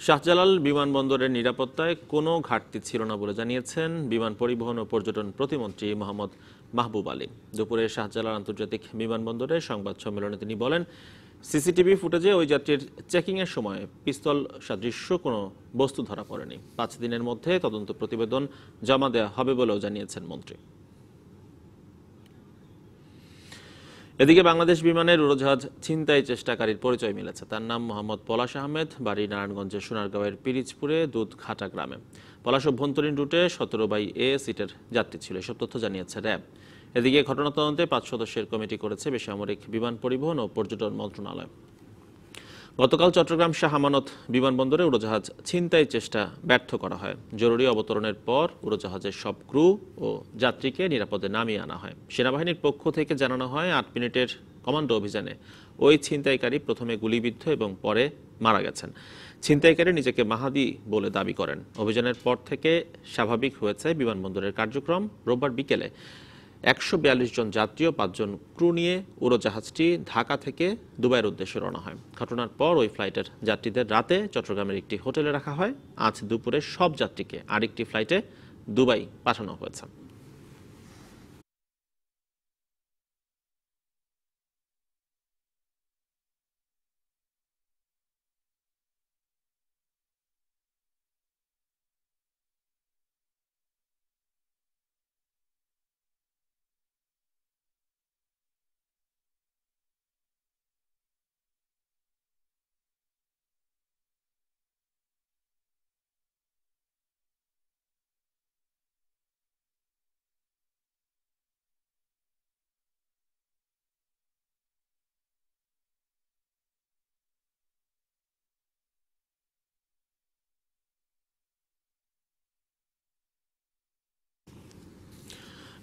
শাহজালাল বিমানবন্দরের নিরাপত্তায় কোনো ঘাটতি ছিল না বলে জানিয়েছেন বিমান পরিবহন ও পর্যটন প্রতিমন্ত্রী মোহাম্মদ মাহবুব আলী। দুপুরে শাহজালাল আন্তর্জাতিক বিমানবন্দরে সংবাদ সম্মেলনে তিনি বলেন, সিসিটিভি ফুটেজে ওই যাত্রীর চেকিংয়ের সময় পিস্তল সাদৃশ্য কোনো বস্তু ধরা পড়েনি। 5 দিনের মধ্যে তদন্ত প্রতিবেদন জমা দেওয়া হবে বলেও জানিয়েছেন মন্ত্রী। এদিকে বাংলাদেশ বিমানের উড়োজাহাজ ছিনতাই চেষ্টাকারীর পরিচয় মিলেছে। তার নাম মোহাম্মদ পলাশ আহমেদ, বাড়ি নারায়ণগঞ্জের সোনারগাঁওয়ের পিরিজপুরে দুধঘাটা গ্রামে। পলাশ অভ্যন্তরীণ রুটে 17/A সিটের যাত্রী ছিল, এসব তথ্য জানিয়েছে র্যাব। এদিকে ঘটনা তদন্তে 5 সদস্যের কমিটি করেছে বেসামরিক বিমান পরিবহন ও পর্যটন মন্ত্রণালয়। গতকাল চট্টগ্রাম শাহ আমানত বিমানবন্দরে উড়োজাহাজ ছিনতাই চেষ্টা ব্যর্থ করা হয়। জরুরি অবতরণের পর উড়োজাহাজের সব ক্রু ও যাত্রীকে নিরাপদে নামিয়ে আনা হয়। সেনাবাহিনীর পক্ষ থেকে জানানো হয়, 8 মিনিটের কমান্ডো অভিযানে ওই ছিনতাইকারী প্রথমে গুলিবিদ্ধ এবং পরে মারা গেছেন। ছিনতাইকারী নিজেকে মাহাদি বলে দাবি করেন। অভিযানের পর থেকে স্বাভাবিক হয়েছে বিমানবন্দরের কার্যক্রম। রোববার বিকেলে 142 জন যাত্রী ও 5 জন ক্রু নিয়ে উড়োজাহাজটি ঢাকা থেকে দুবাইয়ের উদ্দেশ্যে রওনা হয়। ঘটনার পর ওই ফ্লাইটের যাত্রীদের রাতে চট্টগ্রামের একটি হোটেলে রাখা হয়। আজ দুপুরে সব যাত্রীকে আরেকটি ফ্লাইটে দুবাই পাঠানো হয়েছে।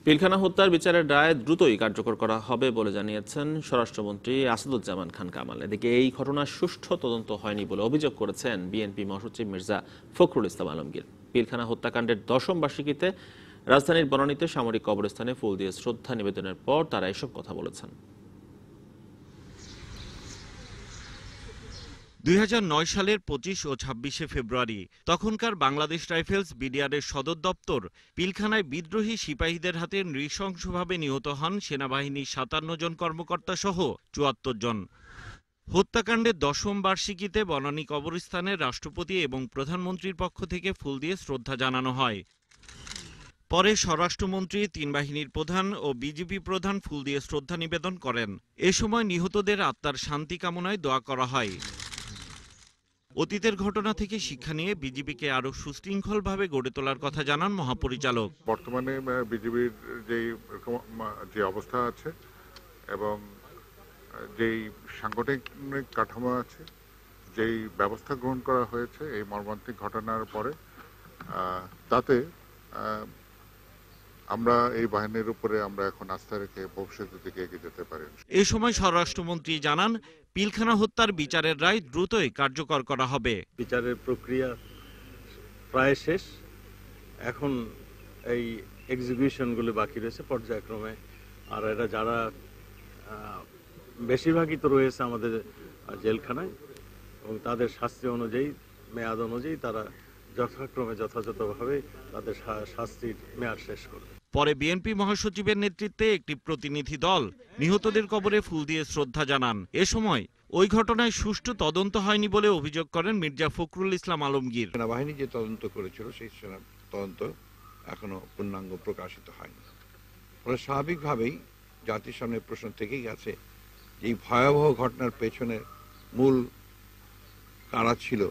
পিলখানা হত্যার বিচারের রায় দ্রুতই কার্যকর করা হবে বলে জানিয়েছেন স্বরাষ্ট্রমন্ত্রী আসাদুজ্জামান খান কামাল। এদিকে এই ঘটনার সুষ্ঠু তদন্ত হয়নি বলে অভিযোগ করেছেন বিএনপি মহাসচিব মির্জা ফখরুল ইসলাম আলমগীর। পিলখানা হত্যাকাণ্ডের 10ম বার্ষিকীতে রাজধানীর বনানীতে সামরিক কবরস্থানে ফুল দিয়ে শ্রদ্ধা নিবেদনের পর তারা এসব কথা বলেছেন। 2009 সালের 25 ও 26শে ফেব্রুয়ারি তখনকার বাংলাদেশ রাইফেলস বিডিআরের সদর দপ্তর পিলখানায় বিদ্রোহী সিপাহীদের হাতে নৃশংসভাবে নিহত হন সেনাবাহিনীর 57 জন কর্মকর্তা সহ 74 জন। হত্যাকাণ্ডের 10ম বার্ষিকীতে বনানী কবরস্থানে রাষ্ট্রপতি এবং প্রধানমন্ত্রীর পক্ষ থেকে ফুল দিয়ে শ্রদ্ধা জানানো হয়। পরে স্বরাষ্ট্রমন্ত্রী, 3 বাহিনীর প্রধান ও বিজিবি প্রধান ফুল দিয়ে শ্রদ্ধা নিবেদন করেন। এ সময় নিহতদের আত্মার শান্তি কামনায় দোয়া করা হয়। অতীতের ঘটনা থেকে শিক্ষা নিয়ে বিজিবিকে আরো সুশৃঙ্খলভাবে গড়ে তোলার কথা জানান মহাপরিচালক। বর্তমানে বিজিবির যে অবস্থা আছে এবং যেই সাংগঠনিক কাঠামো আছে, যেই ব্যবস্থা গ্রহণ করা হয়েছে এই মর্মান্তিক ঘটনার পরে, তাতে আমরা এই বাহিনীর উপরে আমরা এখন আস্থা রেখে ভবিষ্যতের দিকে এগিয়ে যেতে পারি। এ সময় স্বরাষ্ট্রমন্ত্রী জানান, পিলখানা হত্যার বিচারের রায় দ্রুতই কার্যকর করা হবে। বিচারের প্রক্রিয়া প্রায় শেষ, এখন এই এক্সিকিউশনগুলো বাকি রয়েছে পর্যায়ক্রমে। আর এরা যারা বেশিরভাগই তো রয়েছে আমাদের জেলখানায় এবং তাদের শাস্তি অনুযায়ী, মেয়াদ অনুযায়ী তারা যথাক্রমে যথাযথভাবে তাদের শাস্তির মেয়াদ শেষ করবে। পরে বিএনপি মহাসচিবের নেতৃত্বে একটি প্রতিনিধি দল নিহতদের কবরে ফুল দিয়ে শ্রদ্ধা জানান। এ সময় ওই ঘটনায় সুষ্ঠু তদন্ত হয়নি বলে অভিযোগ করেন মির্জা ফখরুল ইসলাম আলমগীর। সেনাবাহিনী যে তদন্ত করেছিল সেই তদন্ত এখনো পূর্ণাঙ্গ প্রকাশিত হয়নি। ফলে স্বাভাবিকভাবেই জাতির সামনে প্রশ্ন থেকেই আছে, এই ভয়াবহ ঘটনার পেছনে মূল কারা ছিল,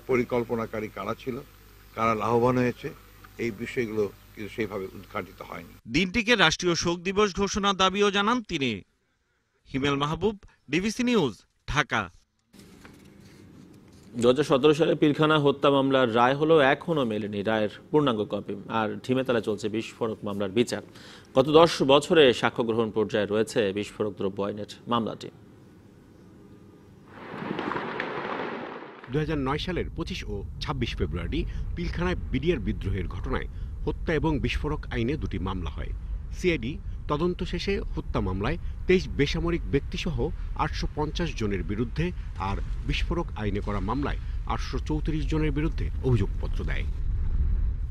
পরিকল্পনাকারী কারা ছিল, কারা লাভবান হয়েছে, এই বিষয়গুলো কিন্তু সেইভাবে উদ্ঘাটিত হয়নি। দিনটিকে রাষ্ট্রীয় শোক দিবস ঘোষণার দাবিও জানান তিনি। হিমেল মাহবুব, ডিবিসি নিউজ, ঢাকা। 2017 সালে পিলখানা হত্যা মামলার রায় হলো এখনো মেলেনি রায়ের পূর্ণাঙ্গ কপি। আর ঢিমেতালা চলছে বিস্ফোরক মামলার বিচার। গত 10 বছরে সাক্ষ্য গ্রহণ পর্যায়ে রয়েছে বিস্ফোরক দ্রব্য আইনের মামলাটি। 2009 সালের 25 ও 26 ফেব্রুয়ারি পিলখানায় বিডিআর বিদ্রোহের ঘটনায় হত্যা এবং বিস্ফোরক আইনে 2টি মামলা হয়। সিআইডি তদন্ত শেষে হত্যা মামলায় 23 বেসামরিক ব্যক্তিসহ 850 জনের বিরুদ্ধে আর বিস্ফোরক আইনে করা মামলায় 834 জনের বিরুদ্ধে অভিযোগপত্র দেয়।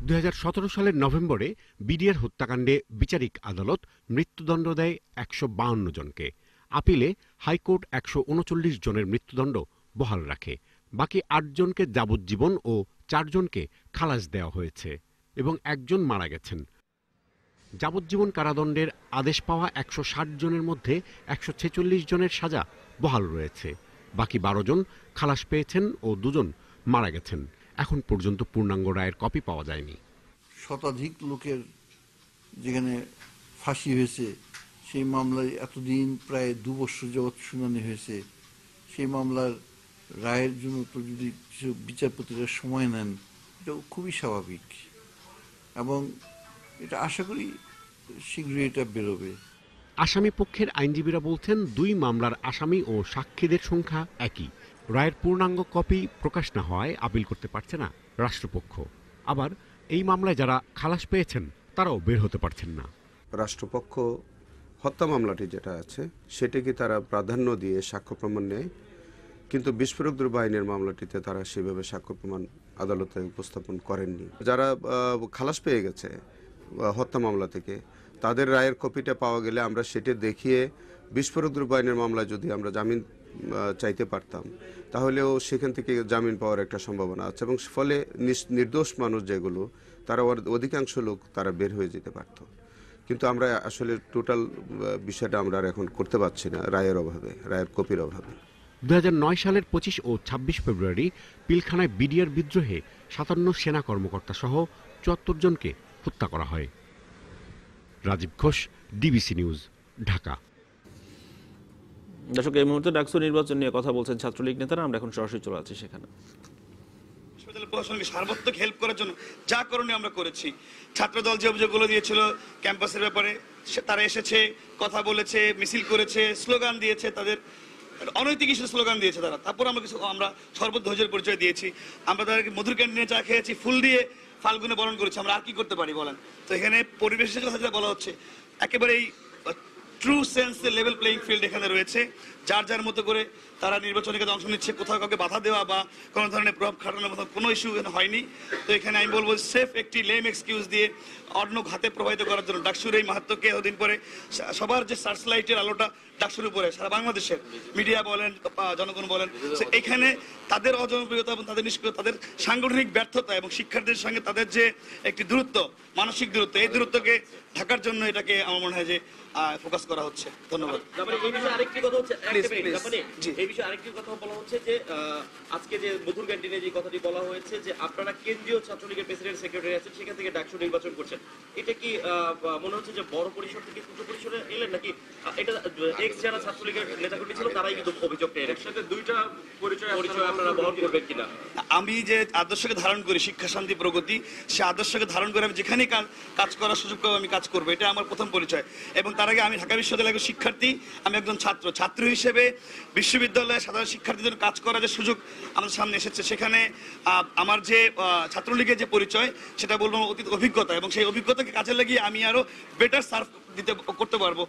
2017 সালের নভেম্বরে বিডিআর হত্যাকাণ্ডে বিচারিক আদালত মৃত্যুদণ্ড দেয় 152 জনকে। আপিলে হাইকোর্ট 139 জনের মৃত্যুদণ্ড বহাল রাখে। বাকি 8 জনকে যাবজ্জীবন ও 4 জনকে খালাস দেওয়া হয়েছে এবং 1 জন মারা গেছেন। যাবজ্জীবন কারাদণ্ডের আদেশ পাওয়া 160 জনের মধ্যে 146 জনের সাজা বহাল রয়েছে। বাকি 12 জন খালাস পেয়েছেন ও 2 জন মারা গেছেন। এখন পর্যন্ত পূর্ণাঙ্গ রায়ের কপি পাওয়া যায়নি। শতাধিক লোকের যেখানে ফাঁসি হয়েছে, সেই মামলায় এতদিন প্রায় 2 বছর যাবৎ শুনানি হয়েছে। সেই মামলার রায়ের জন্য তো যদি কিছু বিচারপতিরা সময় নেন, এটা খুবই স্বাভাবিক এবং এটা আশা করি শীঘ্রই এটা বেরোবে। আসামি পক্ষের আইনজীবীরা বলছেন 2 মামলার আসামি ও সাক্ষীদের সংখ্যা একই। রায়ের পূর্ণাঙ্গ কপি প্রকাশ না হওয়ায় আপিল করতে পারছে না রাষ্ট্রপক্ষ। আবার এই মামলায় যারা খালাস পেয়েছেন তারাও বের হতে পারছেন না। রাষ্ট্রপক্ষ হত্যা মামলাটি যেটা আছে সেটাকে তারা প্রাধান্য দিয়ে সাক্ষ্য প্রমাণ নেয়, কিন্তু বিস্ফোরক দ্রব্য আইনের মামলাটিতে তারা সেভাবে সাক্ষ্য প্রমাণ আদালতে উপস্থাপন করেননি। যারা খালাস পেয়ে গেছে হত্যা মামলা থেকে, তাদের রায়ের কপিটা পাওয়া গেলে আমরা সেটা দেখিয়ে বিস্ফোরক দ্রব্য আইনের মামলায় যদি আমরা জামিন চাইতে পারতাম, তাহলেও সেখান থেকে জামিন পাওয়ার একটা সম্ভাবনা আছে এবং ফলে নির্দোষ মানুষ যেগুলো, তারা অধিকাংশ লোক তারা বের হয়ে যেতে পারত। কিন্তু আমরা আসলে টোটাল বিষয়টা আমরা আর এখন করতে পারছি না রায়ের অভাবে, রায়ের কপির অভাবে। 2009 সালের 25 ও 26 ফেব্রুয়ারি পিলখানায় বিডিআর বিদ্রোহে 57 সেনা কর্মকর্তা সহ 74 জনকে হত্যা করা হয়। Rajib Ghosh, DBC news, Dhaka. দর্শক, এই মুহূর্তে ডাকসু নির্বাচন নিয়ে কথা বলছেন ছাত্রলীগ নেতারা। আমরা এখন সরাসরি চলে যাচ্ছি সেখানে। বিশ্ববিদ্যালয় প্রশাসনকে সার্বত্রিক হেল্প করার জন্য যা করণীয় আমরা করেছি। ছাত্রদল যে অভিযোগগুলো দিয়েছিল ক্যাম্পাসের ব্যাপারে, তারা এসেছে, কথা বলেছে, মিছিল করেছে, স্লোগান দিয়েছে, তাদের অনৈতিক ইস্যু স্লোগান দিয়েছে তারা। তারপর আমরা সর্বধৈর্যের পরিচয় দিয়েছি। আমরা তাদেরকে মধুর ক্যান্টিনে চা খেয়েছি, ফুল দিয়ে ফাল্গুনে বরণ করেছি। আমরা আর কি করতে পারি বলেন? তো এখানে পরিবেশের কথা যেটা বলা হচ্ছে, একেবারেই ট্রু সেন্সে লেভেল প্লেইং ফিল্ড এখানে রয়েছে। যার যার মতো করে তারা নির্বাচনে অংশ নিচ্ছে। কোথাও কাউকে বাধা দেওয়া বা কোনো ধরনের প্রভাব খাটানোর মতো কোনো ইস্যু এখানে হয়নি। তো এখানে আমি বলবো সেফ একটি লেম এক্সকিউজ দিয়ে অন্য ঘাতে প্রভাবিত করার জন্য ডাকসুর এই মাহাত্ম্যকে এতদিন পরে সবার যে সার্চ লাইটের আলোটা ডাকসুর উপরে, সারা বাংলাদেশের মিডিয়া বলেন, জনগণ বলেন, এখানে তাদের অজনপ্রিয়তা এবং তাদের নিষ্ক্রিয়তা, তাদের সাংগঠনিক ব্যর্থতা এবং শিক্ষার্থীদের সঙ্গে তাদের যে একটি দূরত্ব, মানসিক দূরত্ব, এই দূরত্বকে ঢাকার জন্য এটাকে আমার মনে হয় যে ফোকাস করা হচ্ছে। ধন্যবাদ। এই বিষয়ে আরেকটি কথা হচ্ছে, এই বিষয়ে আরেকটি কথা বলা হচ্ছে যে আজকে যে মধুর ক্যান্টিনে যে কথাটি বলা হয়েছে যে আপনারা কেন্দ্রীয় ছাত্রলীগের প্রেসিডেন্ট সেক্রেটারি আছেন, সেখান থেকে ডাকসু নির্বাচন করছেন, এটা কি মনে হচ্ছে যে বড় পরিসর থেকে ছোট পরিসরে এলেন নাকি এটা এক্স যারা ছাত্রলীগের নেতাকর্মী ছিল তারাই কিন্তু অভিযোগটা এর সাথে দুইটা পরিচয় আপনারা বহন করবেন কিনা? আমি যে আদর্শকে ধারণ করি, শিক্ষা, শান্তি, প্রগতি, সে আদর্শকে ধারণ করে আমি যেখানেই কাজ করার সুযোগ পাবো আমি কাজ করবো। এটা আমার প্রথম পরিচয়। এবং তার আগে আমি ঢাকা বিশ্ববিদ্যালয়ের একজন শিক্ষার্থী, আমি একজন ছাত্র হিসেবে বিশ্ববিদ্যালয়ে সাধারণ শিক্ষার্থীদের কাজ করার যে সুযোগ আমাদের সামনে এসেছে, সেখানে আমার যে ছাত্রলীগের যে পরিচয়, সেটা বলবো অতীত অভিজ্ঞতা, এবং সেই অভিজ্ঞতাকে কাজে লাগিয়ে আমি আরো বেটার সার্ভ করতে পারবো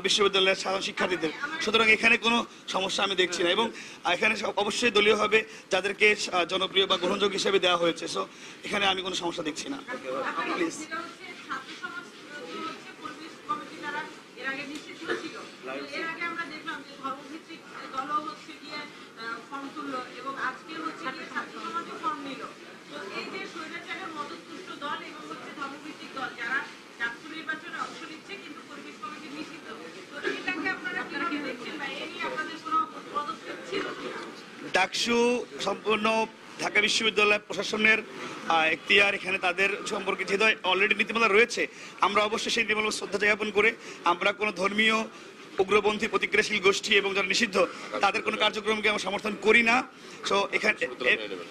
বিশ্ববিদ্যালয়ের সাধারণ শিক্ষার্থীদের। সুতরাং এখানে কোনো সমস্যা আমি দেখছি না, এবং এখানে অবশ্যই দলীয় হবে যাদেরকে জনপ্রিয় বা গ্রহণযোগ্য হিসেবে দেওয়া হয়েছে। সো এখানে আমি কোনো সমস্যা দেখছি না। প্লিজ। ডাকসু সম্পূর্ণ ঢাকা বিশ্ববিদ্যালয় প্রশাসনের এখতিয়ার। এখানে তাদের সম্পর্কে যেহেতু অলরেডি নীতিমালা রয়েছে, আমরা অবশ্যই সেই নীতিমালা শ্রদ্ধা জ্ঞাপন করে আমরা কোনো ধর্মীয় উগ্রপন্থী প্রতিক্রিয়াশীল গোষ্ঠী এবং যারা নিষিদ্ধ তাদের কোনো কার্যক্রমকে আমরা সমর্থন করি না। সো এখানে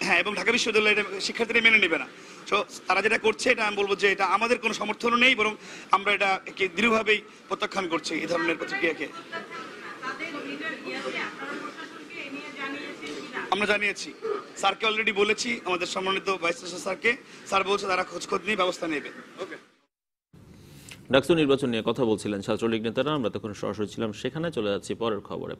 হ্যাঁ, এবং ঢাকা বিশ্ববিদ্যালয়ের শিক্ষার্থীরা মেনে নেবে না। সো তারা যেটা করছে, এটা আমি বলবো যে এটা আমাদের কোনো সমর্থনও নেই, বরং আমরা এটাকে দৃঢ়ভাবেই প্রত্যাখ্যান করছি এই ধরনের প্রতিক্রিয়াকে। আমরা জানিয়েছি স্যারকে, অলরেডি বলেছি আমাদের সম্মানিত ভাইস চ্যান্সেলর স্যারকে। স্যার বলছে তারা খোঁজ নিয়ে ব্যবস্থা নেবে। ডাকসু নির্বাচন নিয়ে কথা বলছিলেন ছাত্রলীগ নেতারা, আমরা তখন সরাসরি ছিলাম সেখানে। চলে যাচ্ছি পরের খবরে।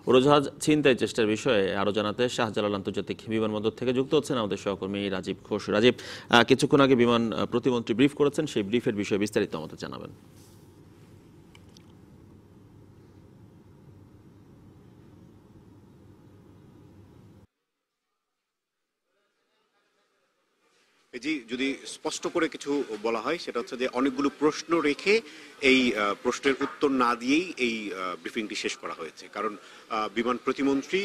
উড়োজাহাজ ছিনতাই চেষ্টার বিষয়ে আরো জানাতে শাহজালাল আন্তর্জাতিক বিমানবন্দর থেকে যুক্ত হচ্ছেন আমাদের সহকর্মী রাজীব ঘোষ। রাজীব, কিছুক্ষণ আগে বিমান প্রতিমন্ত্রী ব্রিফ করেছেন, সেই ব্রিফের বিষয়ে বিস্তারিত আমাদের জানাবেন। জি, যদি স্পষ্ট করে কিছু বলা হয় সেটা হচ্ছে যে অনেকগুলো প্রশ্ন রেখে এই প্রশ্নের উত্তর না দিয়েই এই ব্রিফিংটি শেষ করা হয়েছে। কারণ বিমান প্রতিমন্ত্রী,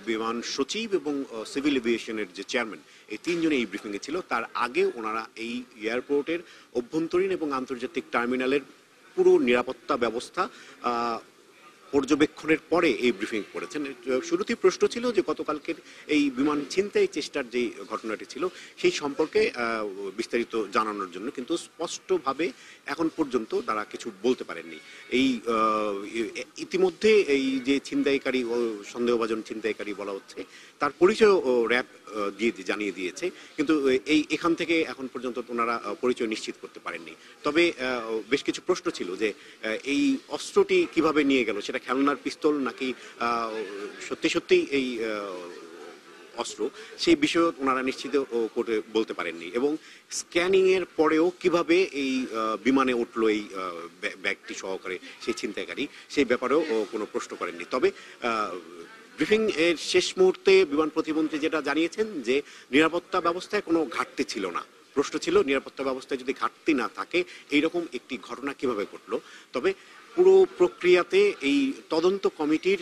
বিমান সচিব এবং সিভিল এভিয়েশনের যে চেয়ারম্যান, এই তিনজনে এই ব্রিফিংয়ে ছিল। তার আগে ওনারা এই এয়ারপোর্টের অভ্যন্তরীণ এবং আন্তর্জাতিক টার্মিনালের পুরো নিরাপত্তা ব্যবস্থা পর্যবেক্ষণের পরে এই ব্রিফিং করেছেন। শুরুতেই প্রশ্ন ছিল যে গতকালকের এই বিমান ছিনতাই চেষ্টার যে ঘটনাটি ছিল সেই সম্পর্কে বিস্তারিত জানানোর জন্য, কিন্তু স্পষ্টভাবে এখন পর্যন্ত তারা কিছু বলতে পারেননি। এই ইতিমধ্যে এই যে ছিনতাইকারী ও সন্দেহভাজন ছিনতাইকারী বলা হচ্ছে তার পরিচয় র্যাব জানিয়ে দিয়েছে, কিন্তু এখান থেকে এখন পর্যন্ত ওনারা পরিচয় নিশ্চিত করতে পারেননি। তবে বেশ কিছু প্রশ্ন ছিল যে এই অস্ত্রটি কিভাবে নিয়ে গেল, সেটা খেলনার পিস্তল নাকি সত্যি সত্যি এই অস্ত্র, সেই বিষয়ে ওনারা নিশ্চিত করে বলতে পারেননি। এবং স্ক্যানিং এর পরেও কিভাবে এই বিমানে উঠলো এই ব্যাগটি সহকারে সেই ছিনতাইকারী, সেই ব্যাপারেও কোনো প্রশ্ন করেননি। তবে ব্রিফিং এর শেষ মুহূর্তে বিমান প্রতিমন্ত্রী যেটা জানিয়েছেন যে নিরাপত্তা ব্যবস্থায় কোনো ঘাটতি ছিল না। প্রশ্ন ছিল নিরাপত্তা ব্যবস্থায় যদি ঘাটতি না থাকে এইরকম একটি ঘটনা কিভাবে ঘটলো। তবে পুরো প্রক্রিয়াতে এই তদন্ত কমিটির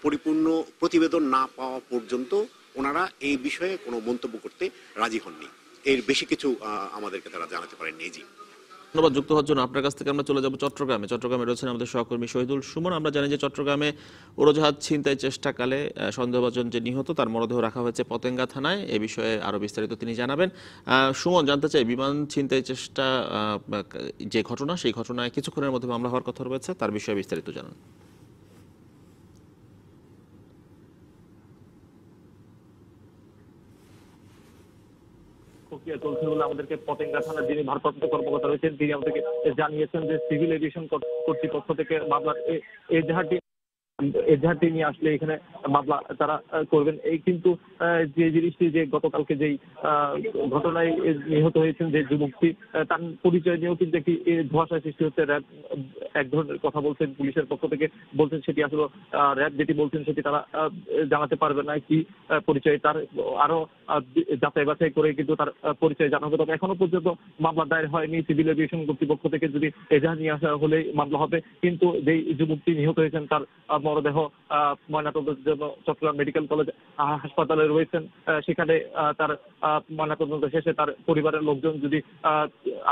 পরিপূর্ণ প্রতিবেদন না পাওয়া পর্যন্ত ওনারা এই বিষয়ে কোনো মন্তব্য করতে রাজি হননি। এর বেশি কিছু আমাদেরকে তারা জানাতে পারেননি। জি, ধন্যবাদ যুক্ত হওয়ার জন্য। আপনার কাছ থেকে আমরা চলে যাব চট্টগ্রামে। চট্টগ্রামে রয়েছেন আমাদের সহকর্মী শহীদুল সুমন। আমরা জানি যে চট্টগ্রামে উড়োজাহাজ ছিনতাই চেষ্টাকালে সন্দেহভাজন যে নিহত, তার মরদেহ রাখা হয়েছে পতেঙ্গা থানায়। এ বিষয়ে আরো বিস্তারিত তিনি জানাবেন। সুমন, জানতে চাই বিমান ছিনতাই চেষ্টা যে ঘটনা, সেই ঘটনায় কিছুক্ষণের মধ্যে মামলা হওয়ার কথা রয়েছে, তার বিষয়ে বিস্তারিত জানান। প্রক্রিয়া চলছে বলে আমাদেরকে পতেঙ্গা থানার যিনি ভারপ্রাপ্ত কর্মকর্তা রয়েছেন তিনি আমাদেরকে জানিয়েছেন যে সিভিল এভিয়েশন কর্তৃপক্ষ থেকে মামলার এজাহারটি নিয়ে আসলে এখানে মামলা তারা করবেন। এই কিন্তু যে জিনিসটি যে গতকালকে যেই ঘটনায় নিহত হয়েছেন যে যুবকটি, তার পরিচয় নিয়েও কিন্তু একটি ধোঁয়াশা সৃষ্টি হচ্ছে। র্যাব এক ধরনের কথা বলছেন, পুলিশের পক্ষ থেকে বলছেন সেটি আসলে র্যাব যেটি বলছেন সেটি তারা জানাতে পারবে না কি পরিচয়, তার আরো যাচাই বাছাই করে কিন্তু তার পরিচয় জানা হবে। তবে এখনো পর্যন্ত মামলা দায়ের হয়নি। সিভিল এভিয়েশন কর্তৃপক্ষ থেকে যদি এজাহার নিয়ে আসা হলে মামলা হবে, কিন্তু যেই যুবকটি নিহত হয়েছেন তার মরদেহ ময়নাতদন্তের জন্য চট্টগ্রাম মেডিকেল কলেজ হাসপাতালে রয়েছেন। সেখানে তার ময়নাতদন্ত শেষে তার পরিবারের লোকজন যদি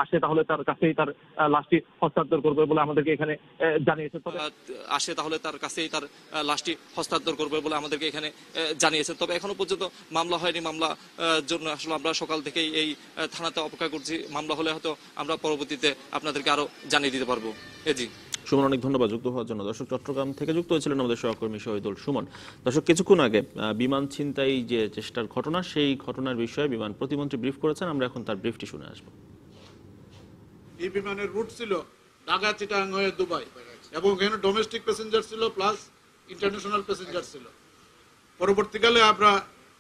আসে তাহলে তার কাছেই তার লাশটি হস্তান্তর করবে বলে আমাদেরকে এখানে জানিয়েছে। তবে লাশটি হস্তান্তর করবে বলে আমাদেরকে এখানে জানিয়েছে। তবে এখনো পর্যন্ত মামলা হয়নি। মামলা জন্য আসলে আমরা সকাল থেকেই এই থানাতে অপেক্ষা করছি। মামলা হলে হয়তো আমরা পরবর্তীতে আপনাদেরকে আরো জানিয়ে দিতে পারবো। জি সুমন, অনেক ধন্যবাদ যুক্ত হওয়ার জন্য। দর্শক, চট্টগ্রাম থেকে যুক্ত হয়েছিলেন আমাদের সহকর্মী শহীদুল সুমন। দর্শক, কিছুক্ষণ আগে বিমান ছিনতাই যে চেষ্টার ঘটনা, সেই ঘটনার বিষয়ে বিমান প্রতিমন্ত্রী ব্রিফ করেছেন। আমরা এখন তার ব্রিফটি শুনে আসব। এই বিমানের রুট ছিল ঢাকা, চিটাগাং হয়ে দুবাই, এবং এখানে ডোমেস্টিক প্যাসেঞ্জার ছিল প্লাস ইন্টারন্যাশনাল প্যাসেঞ্জার ছিল। পরবর্তীকালে আমরা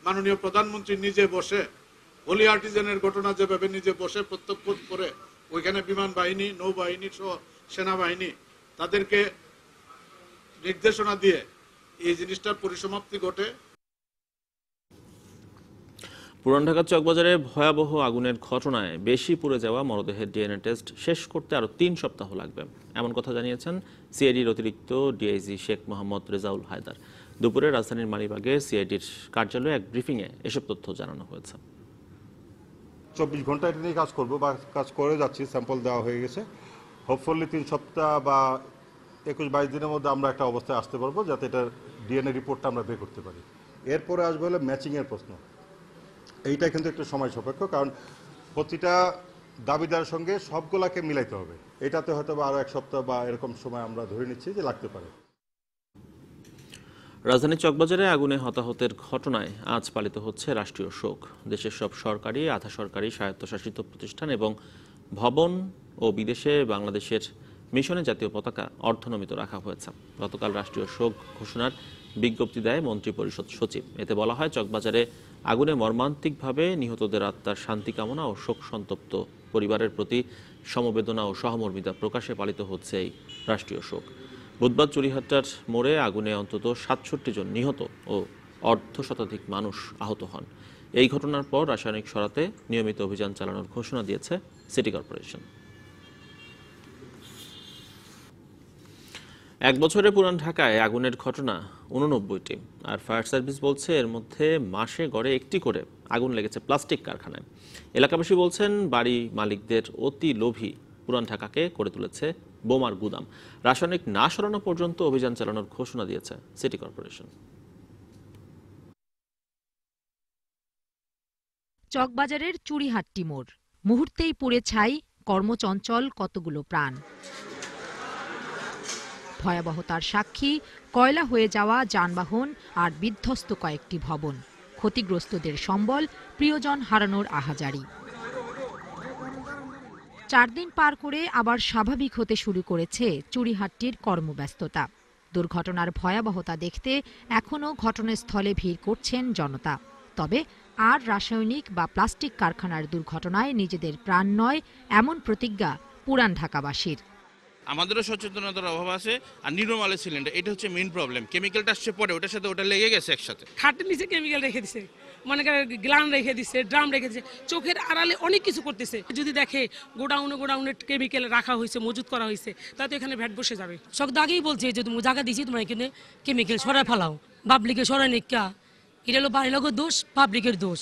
মাননীয় প্রধানমন্ত্রী নিজে বসে হোলি আর্টিজানের ঘটনা যেভাবে নিজে বসে প্রত্যক্ষ করে ওইখানে বিমান বাহিনী, নৌবাহিনী সহ সেনাবাহিনী তাদেরকে নির্দেশনা দিয়ে এই জিনিসটার পরিসমাপ্তি ঘটে। পুরান ঢাকার চকবাজারে ভয়াবহ আগুনের ঘটনায় বেশি পুড়ে যাওয়া মরদেহের ডিএনএ টেস্ট শেষ করতে আরও 3 সপ্তাহ লাগবে, এমন কথা জানিয়েছেন সিআইডির অতিরিক্ত ডিআইজি শেখ মোহাম্মদ রেজাউল হায়দার। দুপুরে রাজধানীর মালিবাগে সিআইডির কার্যালয়ে এক ব্রিফিংয়ে এসব তথ্য জানানো হয়েছে। 24 ঘন্টা এটা নিয়ে কাজ করবো বা কাজ করে যাচ্ছি, স্যাম্পল দেওয়া হয়ে গেছে। হোপফুলি 3 সপ্তাহ বা 21-22 দিনের মধ্যে আমরা একটা অবস্থায় আসতে পারবো যাতে এটার ডিএনএ রিপোর্টটা আমরা বের করতে পারি। এরপরে আসবে হলো ম্যাচিংয়ের প্রশ্ন। এইটা কিন্তু একটু সময় সাপেক্ষ, কারণ প্রতিটা দাবিদার সঙ্গে সবগুলাকে মিলাইতে হবে। এটাতে হয়তো বা আরও 1 সপ্তাহ বা এরকম সময় আমরা ধরে নিচ্ছি যে লাগতে পারে। রাজধানীর চকবাজারে আগুনে হতাহতের ঘটনায় আজ পালিত হচ্ছে রাষ্ট্রীয় শোক। দেশের সব সরকারি, আধা সরকারি, স্বায়ত্তশাসিত প্রতিষ্ঠান এবং ভবন ও বিদেশে বাংলাদেশের মিশনে জাতীয় পতাকা অর্ধনমিত রাখা হয়েছে। গতকাল রাষ্ট্রীয় শোক ঘোষণার বিজ্ঞপ্তি দেয় মন্ত্রিপরিষদ সচিব। এতে বলা হয়, চকবাজারে আগুনে মর্মান্তিকভাবে নিহতদের আত্মার শান্তি কামনা ও শোক সন্তপ্ত পরিবারের প্রতি সমবেদনা ও সহমর্মিতা প্রকাশে পালিত হচ্ছে এই রাষ্ট্রীয় শোক। বুধবার চুরিহাট্টার মোড়ে আগুনে অন্তত ৬৭ জন নিহত ও অর্ধশতাধিক মানুষ আহত হন। এই ঘটনার পর রাসায়নিক সরাতে নিয়মিত অভিযান চালানোর ঘোষণা দিয়েছে সিটি কর্পোরেশন। এক বছরে পুরান ঢাকায় আগুনের ঘটনা 89টি, আর ফায়ার সার্ভিস বলছে এর মধ্যে মাসে গড়ে একটি করে আগুন লেগেছে প্লাস্টিক কারখানায়। এলাকাবাসী বলছেন, বাড়ি মালিকদের অতি লোভী পুরান ঢাকাকে করে তুলেছে বোমার গুদাম। রাসায়নিক না সরানো পর্যন্ত অভিযান চালানোর ঘোষণা দিয়েছে সিটি কর্পোরেশন। চকবাজারের চুরিহাট্টি মোড় মুহূর্তেই পুড়ে ছাই কর্মচঞ্চল কতগুলো প্রাণ। ভয়াবহতার সাক্ষী কয়লা হয়ে যাওয়া যানবাহন আর বিধ্বস্ত কয়েকটি ভবন। ক্ষতিগ্রস্তদের সম্বল, প্রিয়জন হারানোর আহাজারি। 4 দিন পার করে আবার স্বাভাবিক হতে শুরু করেছে চুরিহাট্টির কর্মব্যস্ততা। দুর্ঘটনার ভয়াবহতা দেখতে এখনও ঘটনাস্থলে ভিড় করছেন জনতা। তবে আর রাসায়নিক বা প্লাস্টিক কারখানার দুর্ঘটনায় নিজেদের প্রাণ নয়, এমন প্রতিজ্ঞা পুরান ঢাকাবাসীর। আমাদেরও সচেতনতার অভাব আছে। আর নির্মালের সিলিন্ডার, এটা হচ্ছে মেইন প্রবলেম। কেমিক্যালটা আসছে পরে, ওটার সাথে ওটা লেগে গেছে একসাথে। খাটের নিচে কেমিক্যাল রেখে দিছে, মনে করেন গ্লান রেখে দিছে, ড্রাম রেখে দিছে, চোখের আড়ালে অনেক কিছু করতেছে। যদি দেখে গোডাউনে কেমিক্যাল রাখা হয়েছে, মজুত করা হয়েছে, তাতে এখানে ভ্যাট বসে যাবে। সব আগেই বলছে যে তুমি জায়গা দিয়েছি, তোমার এখানে কেমিক্যাল সরাই ফেলাও। পাবলিকে সরাই নিকা, এটা হলো বাড়ির লোকের দোষ, পাবলিকের দোষ।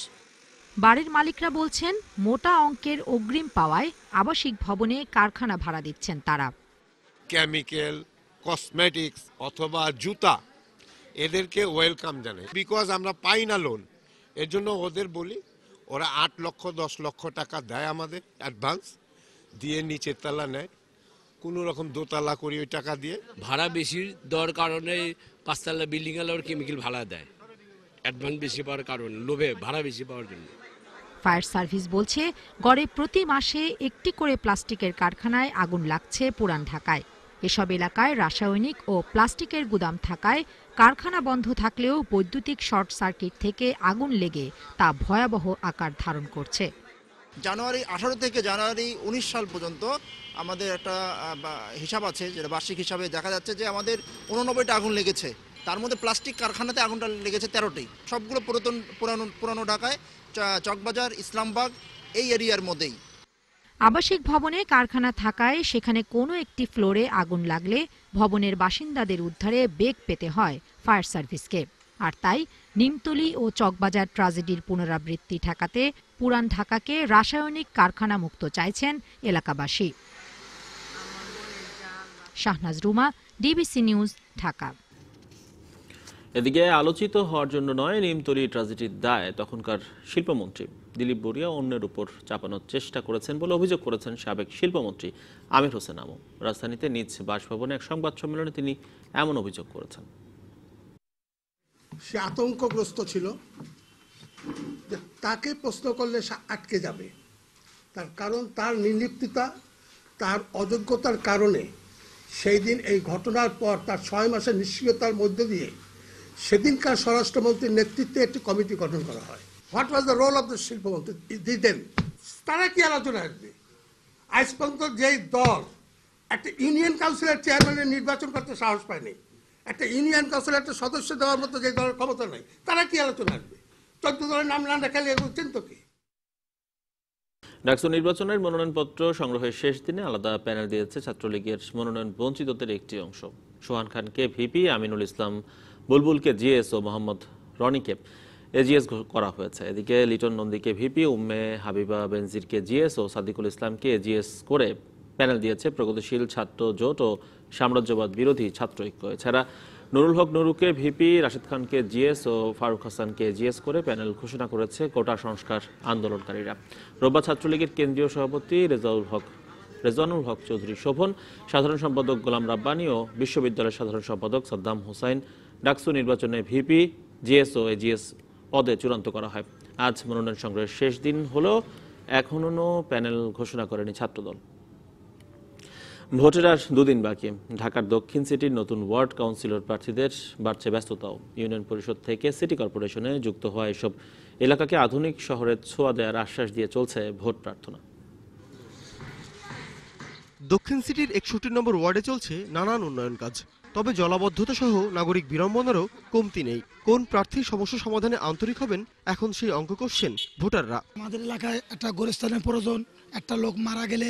বাড়ির মালিকরা বলছেন, মোটা অঙ্কের অগ্রিম পাওয়ায় আবাসিক ভবনে কারখানা ভাড়া দিচ্ছেন তারা। কেমিক্যাল, কসমেটিক্স অথবা জুতা, এদেরকে ওয়েলকাম জানাই। বিকজ আমরা পাই না লোন, এর জন্য ওদের বলি, ওরা 8 লক্ষ 10 লক্ষ টাকা দেয় আমাদের অ্যাডভান্স, দিয়ে নিচের তলা নেয়, কোনো রকম দোতলা করি ওই টাকা দিয়ে। ভাড়া বেশি দেওয়ার কারণে 5 তলা বিল্ডিং এর কেমিক্যাল ভাড়া দেয়, অ্যাডভান্স বেশি পাওয়ার কারণে, লোভে ভাড়া বেশি পাওয়ার জন্য। ফায়ার সার্ভিস বলছে, গড়ে প্রতি মাসে একটি করে প্লাস্টিকের কারখানায় আগুন লাগছে পুরান ঢাকায়। এসব এলাকায় রাসায়নিক ও প্লাস্টিকের গুদাম থাকায় কারখানা বন্ধ থাকলেও বৈদ্যুতিক শর্ট সার্কিট থেকে আগুন লেগে তা ভয়াবহ আকার ধারণ করছে। জানুয়ারি 18 থেকে জানুয়ারি 19 সাল পর্যন্ত আমাদের একটা হিসাব আছে, যেটা বার্ষিক হিসাবে দেখা যাচ্ছে যে আমাদের 89টা আগুন লেগেছে। তার মধ্যে প্লাস্টিক কারখানাতে আগুনটা লেগেছে 13টি। সবগুলো পুরানো ঢাকায়, চকবাজার, ইসলামবাগ এই এরিয়ার মধ্যেই। আবাসিক ভবনে কারখানা থাকায় সেখানে কোনো একটি ফ্লোরে আগুন লাগলে ভবনের বাসিন্দাদের উদ্ধারে বেগ পেতে হয় ফায়ার সার্ভিসকে। আর তাই নিমতলী ও চকবাজার ট্র্যাজেডির পুনরাবৃত্তি ঠেকাতে পুরান ঢাকাকে রাসায়নিক কারখানা মুক্ত চাইছেন এলাকাবাসী। Shahnaz Ruma, DBC news, Dhaka. এদিকে আলোচিত হওয়ার জন্য নয়, নিমতলী ট্র্যাজেডির দায় তখনকার শিল্পমন্ত্রী দিলীপ বড়ুয়া অন্যের উপর চাপানোর চেষ্টা করেছেন বলে অভিযোগ করেছেন সাবেক শিল্পমন্ত্রী আমির হোসেন আমু। রাজধানীতে নিজ বাসভবনে এক সংবাদ সম্মেলনে তিনি এমন অভিযোগ করেছেন। সে আতঙ্কগ্রস্ত ছিল যে তাকে প্রশ্ন করলে সে আটকে যাবে, তার কারণ তার নির্লিপ্ততা, তার অযোগ্যতার কারণে সেই দিন এই ঘটনার পর তার 6 মাসের নিষ্ক্রিয়তার মধ্য দিয়ে সেদিনকার স্বরাষ্ট্রমন্ত্রীর নেতৃত্বে একটি কমিটি গঠন করা হয়। What was the role of the শিল্পমন্ত্রী দিতেন? তারা কি আলোচনা আসবে? আজ পর্যন্ত যেই দল একটা ইউনিয়ন কাউন্সিলের চেয়ারম্যানের নির্বাচন করতে সাহস পায়নি, একটা ইউনিয়ন কাউন্সিলের একটা সদস্য দেওয়ার মতো যে দলের ক্ষমতা নাই, তারা কি আলোচনা আসবে? 14 দলের নাম না দেখালে বুঝছেন তো কি? ডাকসু নির্বাচনের মনোনয়নপত্র সংগ্রহের শেষ দিনে আলাদা প্যানেল দিয়েছে ছাত্রলীগের মনোনয়ন বঞ্চিতদের একটি অংশ। সোহান খানকে ভিপি, আমিনুল ইসলাম বুলবুলকে জিএস ও মোহাম্মদ রনিকে এজিএস করা হয়েছে। এদিকে লিটন নন্দীকে ভিপি, উম্মে হাবিবা বেনজিরকে জিএস ও সাদিকুল ইসলামকে এজিএস করে প্যানেল দিয়েছে প্রগতিশীল ছাত্র জোট ও সাম্রাজ্যবাদ বিরোধী ছাত্র ঐক্য। এছাড়া নুরুল হক নুরুকে ভিপি, রাশিদ খানকে জিএস ও ফারুক হাসানকে জিএস করে প্যানেল ঘোষণা করেছে কোটা সংস্কার আন্দোলনকারীরা। রোববার ছাত্রলীগের কেন্দ্রীয় সভাপতি রেজওয়ানুল হক চৌধুরী শোভন, সাধারণ সম্পাদক গোলাম রাব্বানী ও বিশ্ববিদ্যালয়ের সাধারণ সম্পাদক সাদ্দাম হোসাইন ডাকসু নির্বাচনে ভিপি, জিএস ও এজিএস পদে চূড়ান্ত করা হয়। আজ মনোনয়ন সংগ্রহের শেষ দিন হলেও এখনো প্যানেল ঘোষণা করেনি ছাত্রদল। ভোটের আর দুদিন বাকি। ঢাকার দক্ষিণ সিটির নতুন ওয়ার্ড কাউন্সিলর প্রার্থীদের বাড়ছে ব্যস্ততাও। ইউনিয়ন পরিষদ থেকে সিটি কর্পোরেশনে যুক্ত হওয়া এসব এলাকাকে আধুনিক শহরের ছোঁয়া দেওয়ার আশ্বাস দিয়ে চলছে ভোট প্রার্থনা। দক্ষিণ সিটির 61 নম্বর ওয়ার্ডে চলছে নানান উন্নয়ন কাজ, তবে জলাবদ্ধতা সহ নাগরিক বিড়ম্বনারও কমতি নেই। কোন প্রার্থী সমস্যা সমাধানে আন্তরিক হবেন, এখন সেই অঙ্ক কষছেন ভোটাররা। আমাদের এলাকায় একটা গোরস্থানের প্রয়োজন, একটা লোক মারা গেলে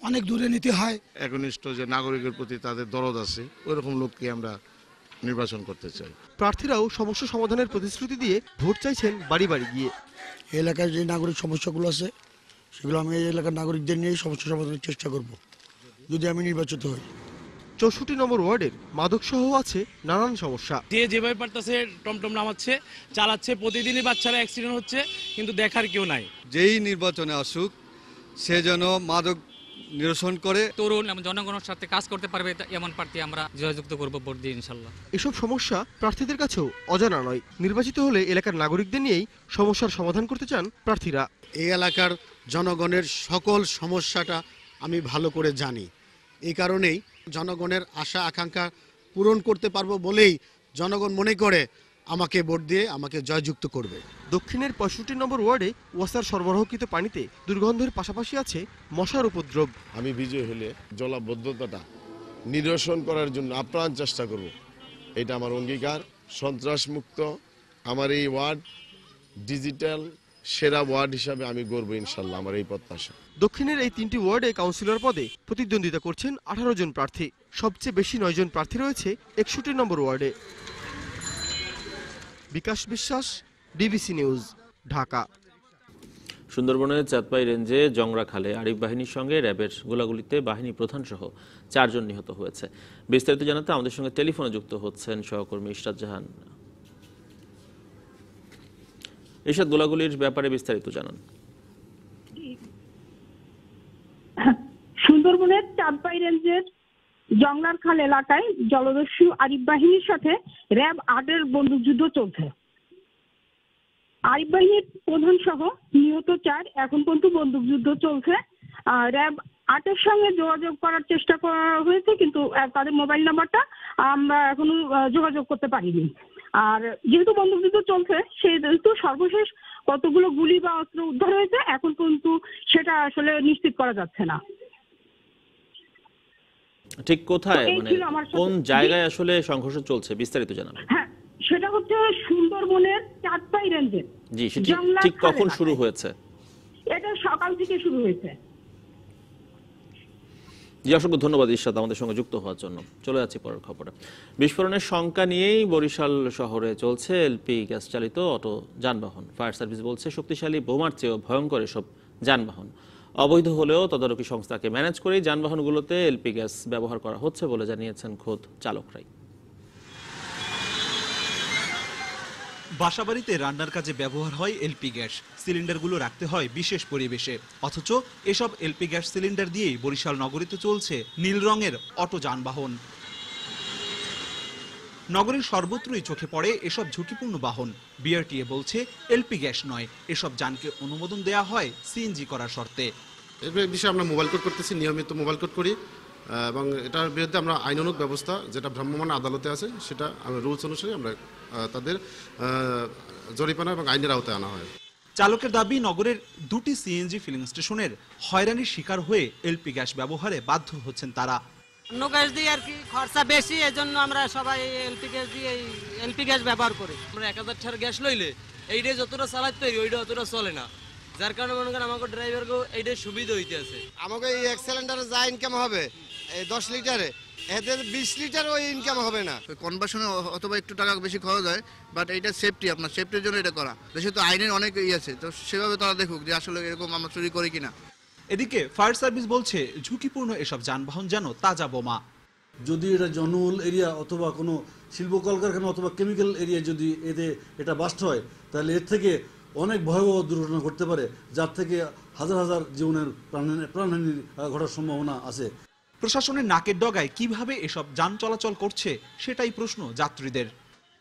অনেক দূরে নিতে হয়। একনিষ্ঠ যে নাগরিকের প্রতি তাদের দরদ আছে, ওইরকম লোককে আমরা নির্বাচন করতে চাই। প্রার্থীরাও সমস্যা সমাধানের প্রতিশ্রুতি দিয়ে ভোট চাইছেন বাড়ি বাড়ি গিয়ে। এলাকায় যে নাগরিক সমস্যাগুলো আছে সেগুলো আমি এই এলাকার নাগরিকদের নিয়ে সমস্যা সমাধানের চেষ্টা করব যদি আমি নির্বাচিত হই। 64 নম্বর ওয়ার্ডের মাদক সহ আছে নানান সমস্যা। যে যেভাবে পারতেছে টমটম নামাচ্ছে, চালাচ্ছে, প্রতিদিনই বাচ্চারা অ্যাক্সিডেন্ট হচ্ছে, কিন্তু দেখার কেউ নাই। যেই নির্বাচনে আসুক সে যেন মাদক নিরসন করে তরুণ এবং জনগণের সাথে কাজ করতে পারবে এমন প্রার্থী আমরা জয়যুক্ত করব ভোট দিয়ে ইনশাল্লাহ। এসব সমস্যা প্রার্থীদের কাছেও অজানা নয়। নির্বাচিত হলে এলাকার নাগরিকদের নিয়েই সমস্যার সমাধান করতে চান প্রার্থীরা। এই এলাকার জনগণের সকল সমস্যাটা আমি ভালো করে জানি। এই কারণেই জনগণের আশা আকাঙ্ক্ষা পূরণ করতে পারবো বলেই জনগণ মনে করে আমাকে ভোট দিয়ে আমাকে জয়যুক্ত করবে। দক্ষিণের 65 নম্বর ওয়ার্ডে ওয়াসার সরবরাহকৃত পানিতে দুর্গন্ধের পাশাপাশি আছে মশার উপদ্রব। আমি বিজয় হলে জলাবদ্ধতাটা নিরসন করার জন্য আপ্রাণ চেষ্টা করব, এটা আমার অঙ্গীকার। সন্ত্রাস মুক্ত আমার এই ওয়ার্ড ডিজিটাল সেরা ওয়ার্ড হিসাবে আমি গর্ব, ইনশাল্লাহ আমার এই প্রত্যাশা। দক্ষিণের এই 3টি ওয়ার্ডে কাউন্সিলর পদে প্রতিদ্বন্দ্বিতা করছেন 18 জন প্রার্থী। সবচেয়ে বেশি 9 জন প্রার্থী রয়েছে 61 নম্বর ওয়ার্ডে। বিকাশ বিশ্বাস, ডিবিসি নিউজ, ঢাকা। সুন্দরবনের চাঁদপাই রেঞ্জে জংরা খালে আরিফ বাহিনীর সঙ্গে র্যাবের গোলাগুলিতে বাহিনী প্রধান সহ 4 জন নিহত হয়েছে। বিস্তারিত জানাতে আমাদের সঙ্গে টেলিফোনে যুক্ত হচ্ছেন সহকর্মী ইশরাত জাহান। ইশরাত, গোলাগুলির ব্যাপারে বিস্তারিত জানান। সুন্দরবনের চাঁদপাই রেঞ্জের জংলার খাল এলাকায় জলদস্যু আরিফ বাহিনীর সাথে র্যাব 8-এর বন্দুকযুদ্ধ চলছে। আরিফ বাহিনীর প্রধান সহ নিহত 4, এখন পর্যন্ত বন্দুকযুদ্ধ চলছে। র্যাব 8-এর সঙ্গে যোগাযোগ করার চেষ্টা করা হয়েছে, কিন্তু তাদের মোবাইল নাম্বারটা আমরা এখনো যোগাযোগ করতে পারিনি। আর যেহেতু বন্দুকযুদ্ধ চলছে, সেহেতু সর্বশেষ কতগুলো গুলি বা অস্ত্র উদ্ধার হয়েছে এখন পর্যন্ত সেটা আসলে নিশ্চিত করা যাচ্ছে না। ঠিক কোথায়, মানে কোন জায়গায় আসলে সংঘর্ষ চলছে, বিস্তারিত জানান। হ্যাঁ, সেটা হচ্ছে সুন্দরবনের চাঁদপাই রেঞ্জে। জি, সেটি ঠিক কখন শুরু হয়েছে? এটা সকাল থেকে শুরু হয়েছে। জি, অসংখ্য ধন্যবাদ ইশরাত আমাদের সঙ্গে যুক্ত হওয়ার জন্য। চলে যাচ্ছি পরের খবরে। বিস্ফোরণের শঙ্কা নিয়েই বরিশাল শহরে চলছে এলপি গ্যাস চালিত অটো যানবাহন। ফায়ার সার্ভিস বলছে শক্তিশালী বোমার চেয়েও ভয়ঙ্কর এসব যানবাহন। অবৈধ হলেও তদারকি সংস্থাকে ম্যানেজ করেই যানবাহনগুলোতে এলপি গ্যাস ব্যবহার করা হচ্ছে বলে জানিয়েছেন খোদ চালকরাই। বাসাবাড়িতে রান্নার কাজে ব্যবহার হয় এলপি গ্যাস। সিলিন্ডারগুলো রাখতে হয় বিশেষ পরিবেশে, অথচ এসব এলপি গ্যাস সিলিন্ডার দিয়েই বরিশাল নগরীতে চলছে নীল রঙের অটো যানবাহন। নগরীর সর্বত্রই চোখে পড়ে এসব ঝুঁকিপূর্ণ বাহন। বিআরটিএ বলছে এলপি গ্যাস নয়, এসব যানকে অনুমোদন দেয়া হয় সিএনজি করার শর্তে। এর বিষয়ে আমরা মোবাইল কোড করতেছি, নিয়মিত মোবাইল কোড করি, এবং এটার বিরুদ্ধে আমরা আইনানুগ ব্যবস্থা যেটা ভ্রাম্যমাণ আদালতে আছে সেটা রুলস অনুসারে আমরা তাদের জরিমানা এবং আইনের আওতায় আনা হয়। চালকের দাবি, নগরের 2টি সিএনজি ফিলিং স্টেশনের হয়রানির শিকার হয়ে এলপি গ্যাস ব্যবহারে বাধ্য হচ্ছেন তারা। অন্য গ্যাস দিয়ে আর কি খরচা বেশি, এজন্য আমরা সবাই এলপি গ্যাস দিয়ে এলপি গ্যাস ব্যবহার করি। আমরা 1000 টাকার গ্যাস লইলে এইটাই যতটা চালাতে ওইটা অতটা চলে না, যার কারণে মনে করেন আমাকে ড্রাইভারকে এইটাই সুবিধা হইতে আছে। আমাকে এই এক সিলিন্ডারে যা ইনকাম হবে এই 10 লিটারে, এতে 20 লিটার ওই ইনকাম হবে না। কনভার্সনে অথবা একটু টাকা বেশি খরচ হয়, বাট এইটা সেফটি, আপনার সেফটির জন্য এটা করা। দেশে তো আইনের অনেক আছে, তো সেভাবে তারা দেখুক যে আসলে এরকম আমরা চুরি করি কিনা। এদিকে ফায়ার সার্ভিস বলছে ঝুঁকিপূর্ণ এসব যানবাহন যেন তাজা বোমা। যদি এটা জনবহুল এরিয়া অথবা কোনো শিল্প কলকারখানা অথবা কেমিক্যাল এরিয়া যদি এটা বাস্ট হয়, তাহলে এর থেকে অনেক ভয়াবহ দুর্ঘটনা ঘটতে পারে, যার থেকে হাজার হাজার জীবনের প্রাণহানি ঘটার সম্ভাবনা আছে। প্রশাসনের নাকের ডগায় কিভাবে এসব যান চলাচল করছে সেটাই প্রশ্ন যাত্রীদের।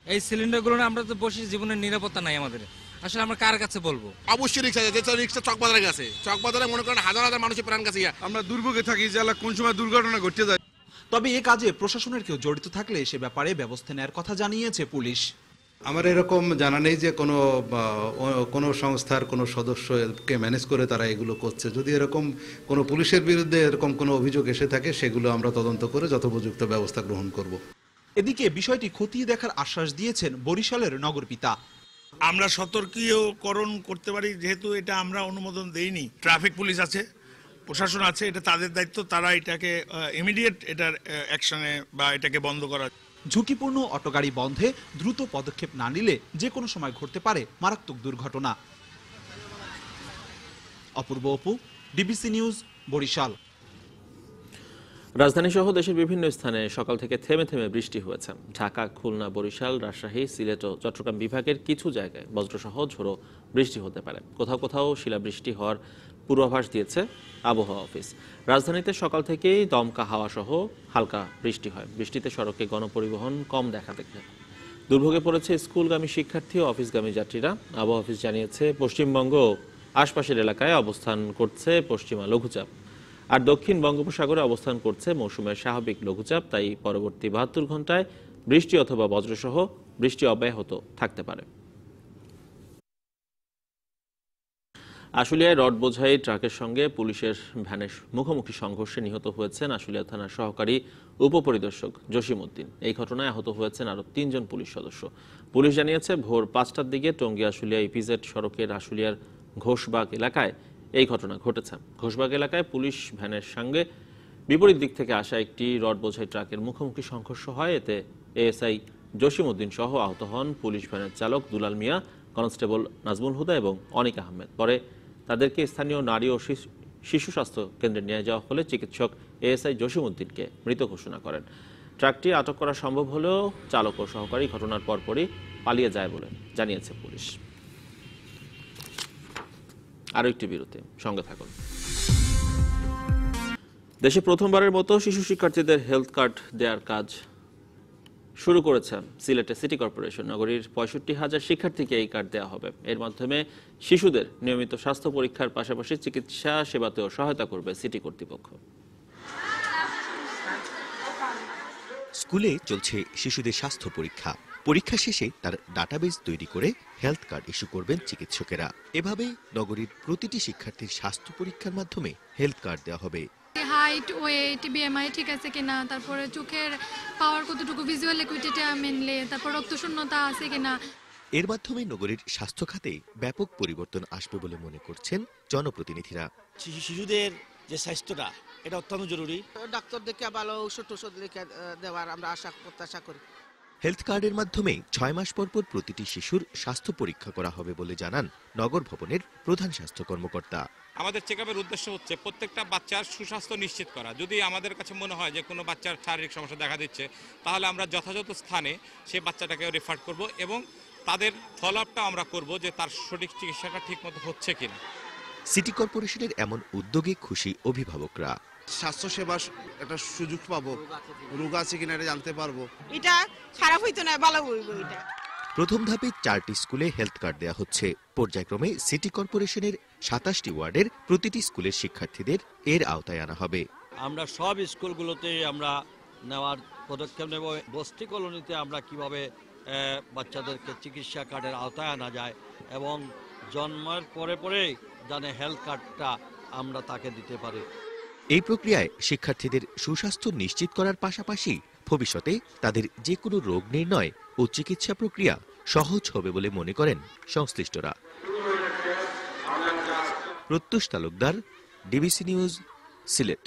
এই সিলিন্ডারগুলো আমরা তো বসে জীবনের নিরাপত্তা নাই আমাদের, আসলে আমরা কার কাছে বলবো? অবশ্যই রিক্সা আছে, রিক্সা চকবাজারে গেছে, চকবাজারে মনে করেন হাজার হাজার মানুষের প্রাণ গেছে। আমরা দুর্ভোগে থাকি যে কোন সময় দুর্ঘটনা ঘটে যায়। তবে এ কাজে প্রশাসনের কেউ জড়িত থাকলে সে ব্যাপারে ব্যবস্থা নেওয়ার কথা জানিয়েছে পুলিশ। আমার এরকম জানা নেই যে কোনো সংস্থার কোনো সদস্যকে ম্যানেজ করে তারা এগুলো করছে। যদি এরকম কোনো পুলিশের বিরুদ্ধে এরকম কোনো অভিযোগ এসে থাকে সেগুলো আমরা তদন্ত করে যথোপযুক্ত ব্যবস্থা গ্রহণ করব। এদিকে বিষয়টি খতিয়ে দেখার আশ্বাস দিয়েছেন বরিশালের নগরপিতা। আমরা সতর্কীকরণ করতে পারি, যেহেতু এটা আমরা অনুমোদন দেইনি। ট্রাফিক পুলিশ আছে, প্রশাসন আছে, এটা তাদের দায়িত্ব, তারা এটাকে ইমিডিয়েট এটার অ্যাকশনে বা এটাকে বন্ধ করা। ঝুঁকিপূর্ণ অটোগাড়ি বন্ধে দ্রুত পদক্ষেপ না নিলে যে কোনো সময় ঘটতে পারে মারাত্মক দুর্ঘটনা। অপূর্ব অপু, ডিবিসি নিউজ, বরিশাল। রাজধানী সহ দেশের বিভিন্ন স্থানে সকাল থেকে থেমে থেমে বৃষ্টি হয়েছে। ঢাকা, খুলনা, বরিশাল, রাজশাহী, সিলেট ও চট্টগ্রাম বিভাগের কিছু জায়গায় বজ্রসহ ঝোড়ো বৃষ্টি হতে পারে। কোথাও কোথাও শিলাবৃষ্টি হওয়ার পূর্বাভাস দিয়েছে আবহাওয়া অফিস। রাজধানীতে সকাল থেকেই দমকা হাওয়া সহ হালকা বৃষ্টি হয়। বৃষ্টিতে সড়কে গণপরিবহন কম দেখা যায়। দুর্ভোগে পড়েছে স্কুলগামী শিক্ষার্থী ও অফিসগামী যাত্রীরা। আবহাওয়া অফিস জানিয়েছে, পশ্চিমবঙ্গ আশপাশের এলাকায় অবস্থান করছে পশ্চিমা লঘুচাপ, আর দক্ষিণ বঙ্গোপসাগরে অবস্থান করছে মৌসুমের স্বাভাবিক লঘুচাপ। তাই পরবর্তী 72 ঘন্টায় বৃষ্টি অথবা বজ্রসহ বৃষ্টি অব্যাহত থাকতে পারে। আশুলিয়ায় রড বোঝাই ট্রাকের সঙ্গে পুলিশের ভ্যানের মুখোমুখি সংঘর্ষে নিহত হয়েছেন আশুলিয়া থানার সহকারী উপপরিদর্শক জসিমউদ্দিন। এই ঘটনায় আহত হয়েছেন আরও 3 জন পুলিশ সদস্য। পুলিশ জানিয়েছে, ভোর 5টার দিকে টঙ্গী আশুলিয়া ইপিজেড সড়কের আশুলিয়ার ঘোষবাগ এলাকায় এই ঘটনা ঘটেছে। ঘোষবাগ এলাকায় পুলিশ ভ্যানের সঙ্গে বিপরীত দিক থেকে আসা একটি রড বোঝাই ট্রাকের মুখোমুখি সংঘর্ষ হয়। এতে এএসআই জসিমউদ্দিন সহ আহত হন পুলিশ ভ্যানের চালক দুলাল মিয়া, কনস্টেবল নাজমুল হুদা এবং অনিক আহমেদ। পরে তাদেরকে স্থানীয় নারী ও শিশু স্বাস্থ্য কেন্দ্রে নিয়ে যাওয়া হলে চিকিৎসক এএসআই জসিমউদ্দিনকে মৃত ঘোষণা করেন। ট্রাকটি আটক করা সম্ভব হলেও চালক ও সহকারী ঘটনার পরপরই পালিয়ে যায় বলে জানিয়েছে পুলিশ। আরও একটি বিরতি, সঙ্গে থাকুন। দেশে প্রথমবারের মতো শিশু শিক্ষার্থীদের হেলথ কার্ড দেওয়ার কাজ শুরু করেছে সিলেটে সিটি কর্পোরেশন। নগরীর 65,000 শিক্ষার্থীকে এই কার্ড দেওয়া হবে। এর মাধ্যমে শিশুদের নিয়মিত স্বাস্থ্য পরীক্ষার পাশাপাশি চিকিৎসা সেবাতেও সহায়তা করবে সিটি কর্তৃপক্ষ। স্কুলে চলছে শিশুদের স্বাস্থ্য পরীক্ষা। পরীক্ষা শেষে তার ডাটাবেস তৈরি করে হেলথ কার্ড ইস্যু করবেন চিকিৎসকেরা। এভাবে নগরীর প্রতিটি শিক্ষার্থীর স্বাস্থ্য পরীক্ষার মাধ্যমে হেলথ কার্ড দেওয়া হবে। হাইট, ওয়েট, বিএমআই ঠিক আছে কিনা, তারপরে চোখের পাওয়ার কতটুকু, ভিজুয়াল অ্যাকুইটিটা মেনলে, তারপর রক্তশূন্যতা আছে কিনা। এর মাধ্যমে নগরীর স্বাস্থ্য খাতে ব্যাপক পরিবর্তন আসবে বলে মনে করছেন জনপ্রতিনিধিরা। শিশুদের যে স্বাস্থ্যটা এটা অত্যন্ত জরুরি। ডাক্তার দেখে ভালো ওষুধ টষুধ লিখে দেওয়ার আমরা প্রত্যাশা করি। হেলথ কার্ডের মাধ্যমে 6 মাস পর পর প্রতিটি শিশুর স্বাস্থ্য পরীক্ষা করা হবে বলে জানান নগর ভবনের প্রধান স্বাস্থ্য কর্মকর্তা। আমাদের চেকআপের উদ্দেশ্য হচ্ছে প্রত্যেকটা বাচ্চার সুস্বাস্থ্য নিশ্চিত করা। যদি আমাদের কাছে মনে হয় যে কোনো বাচ্চার শারীরিক সমস্যা দেখা দিচ্ছে, তাহলে আমরা যথাযথ স্থানে সেই বাচ্চাটাকে রেফার করব এবং তাদের ফলো আপটা আমরা করব যে তার সঠিক চিকিৎসাটা ঠিকমতো হচ্ছে কিনা। সিটি কর্পোরেশনের এমন উদ্যোগে খুশি অভিভাবকরা। স্বাস্থ্যসেবার একটা সুযোগ পাবো, রোগ আছে কিনা এটা জানতে পারবো। এটা খারাপ হইতো না, ভালো হইবো। এটা প্রথম ধাপে 4টি স্কুলে হেলথ কার্ড দেওয়া হচ্ছে। পর্যায়ক্রমে সিটি কর্পোরেশনের 27টি ওয়ার্ডের প্রতিটি স্কুলের শিক্ষার্থীদের এর আওতায় আনা হবে। আমরা সব স্কুলগুলোতে আমরা নেওয়ার পদক্ষেপ নেব। বস্তি কলোনিতে আমরা কিভাবে বাচ্চাদেরকে চিকিৎসা কার্ডের আওতায় আনা যায় এবং জন্মের পরে পরেই জানে হেলথ কার্ডটা আমরা তাকে দিতে পারি। এই প্রক্রিয়ায় শিক্ষার্থীদের সুস্বাস্থ্য নিশ্চিত করার পাশাপাশি ভবিষ্যতে তাদের যে কোনো রোগ নির্ণয় ও চিকিৎসা প্রক্রিয়া সহজ হবে বলে মনে করেন সংশ্লিষ্টরা। প্রত্যুষ তালুকদার, ডিবিসি নিউজ, সিলেট।